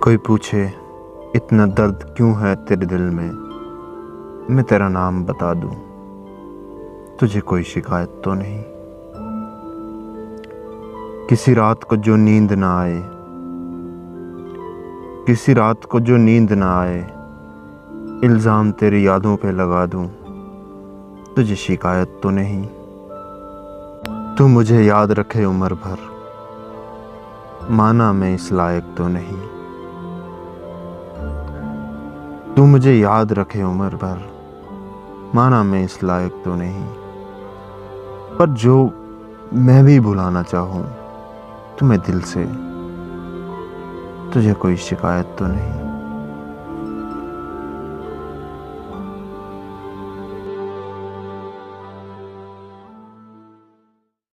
कोई पूछे इतना दर्द क्यों है तेरे दिल में, मैं तेरा नाम बता दूं, तुझे कोई शिकायत तो नहीं। किसी रात को जो नींद ना आए, किसी रात को जो नींद ना आए, इल्ज़ाम तेरी यादों पे लगा दूं, तुझे शिकायत तो नहीं। तू मुझे याद रखे उम्र भर, माना मैं इस लायक तो नहीं। तू मुझे याद रखे उम्र भर, माना मैं इस लायक तो नहीं। पर जो मैं भी भुलाना चाहूँ तुम्हें दिल से, तुझे कोई शिकायत तो नहीं।